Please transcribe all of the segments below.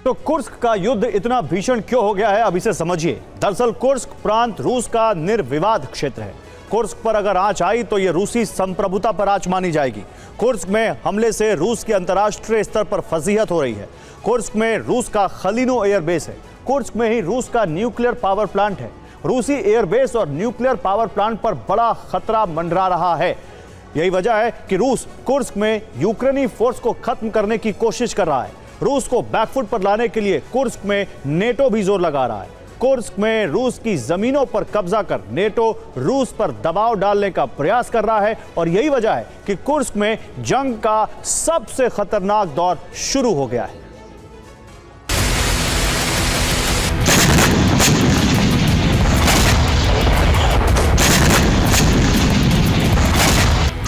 तो कुर्स्क का युद्ध इतना भीषण क्यों हो गया है, अब इसे समझिए। दरअसल कुर्स्क प्रांत रूस का निर्विवाद क्षेत्र है। कुर्स्क पर अगर आंच आई तो यह रूसी संप्रभुता पर आंच मानी जाएगी। कुर्स्क में हमले से रूस की अंतर्राष्ट्रीय स्तर पर फजीहत हो रही है। कुर्स्क में रूस का खलीनो एयरबेस है। कुर्स्क में ही रूस का न्यूक्लियर पावर प्लांट है। रूसी एयरबेस और न्यूक्लियर पावर प्लांट पर बड़ा खतरा मंडरा रहा है। यही वजह है कि रूस कुर्स्क में यूक्रेनी फोर्स को खत्म करने की कोशिश कर रहा है। रूस को बैकफुट पर लाने के लिए कुर्स्क में नेटो भी जोर लगा रहा है। कुर्स्क में रूस की जमीनों पर कब्जा कर नेटो रूस पर दबाव डालने का प्रयास कर रहा है और यही वजह है कि कुर्स्क में जंग का सबसे खतरनाक दौर शुरू हो गया है।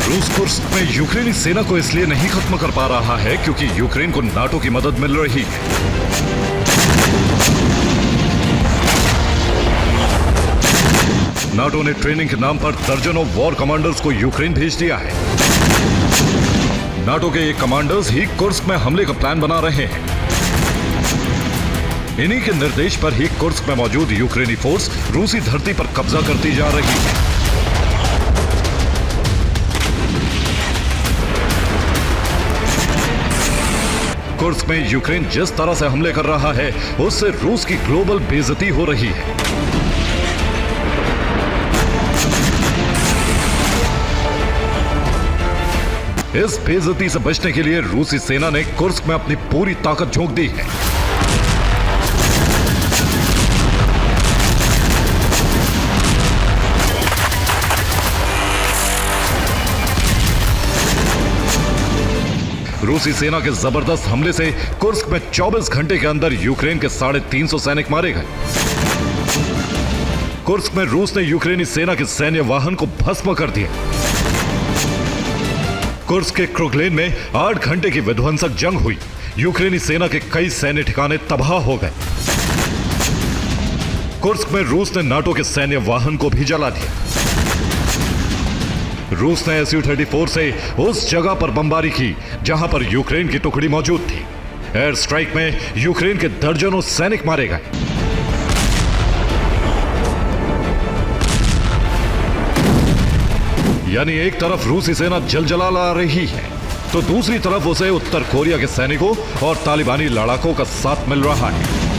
रूस कुर्स्क में यूक्रेनी सेना को इसलिए नहीं खत्म कर पा रहा है क्योंकि यूक्रेन को नाटो की मदद मिल रही है। नाटो ने ट्रेनिंग के नाम पर दर्जनों वॉर कमांडर्स को यूक्रेन भेज दिया है। नाटो के ये कमांडर्स ही कुर्स्क में हमले का प्लान बना रहे हैं। इन्हीं के निर्देश पर ही कुर्स्क में मौजूद यूक्रेनी फोर्स रूसी धरती पर कब्जा करती जा रही है। कुर्स्क में यूक्रेन जिस तरह से हमले कर रहा है उससे रूस की ग्लोबल बेइज्जती हो रही है। इस बेइज्जती से बचने के लिए रूसी सेना ने कुर्स्क में अपनी पूरी ताकत झोंक दी है। रूसी सेना के जबरदस्त हमले से कुर्स्क में 24 घंटे के अंदर यूक्रेन के 350 सैनिक मारे गए। कुर्स्क में रूस ने यूक्रेनी सेना के सैन्य वाहन को भस्म कर दिया। कुर्स्क के क्रुगलेन में 8 घंटे की विध्वंसक जंग हुई। यूक्रेनी सेना के कई सैन्य ठिकाने तबाह हो गए। कुर्स्क में रूस ने नाटो के सैन्य वाहन को भी जला दिया। रूस ने Su-34 से उस जगह पर बमबारी की जहां पर यूक्रेन की टुकड़ी मौजूद थी। एयर स्ट्राइक में यूक्रेन के दर्जनों सैनिक मारे गए। यानी एक तरफ रूसी सेना जलजला ला रही है तो दूसरी तरफ उसे उत्तर कोरिया के सैनिकों और तालिबानी लड़ाकों का साथ मिल रहा है।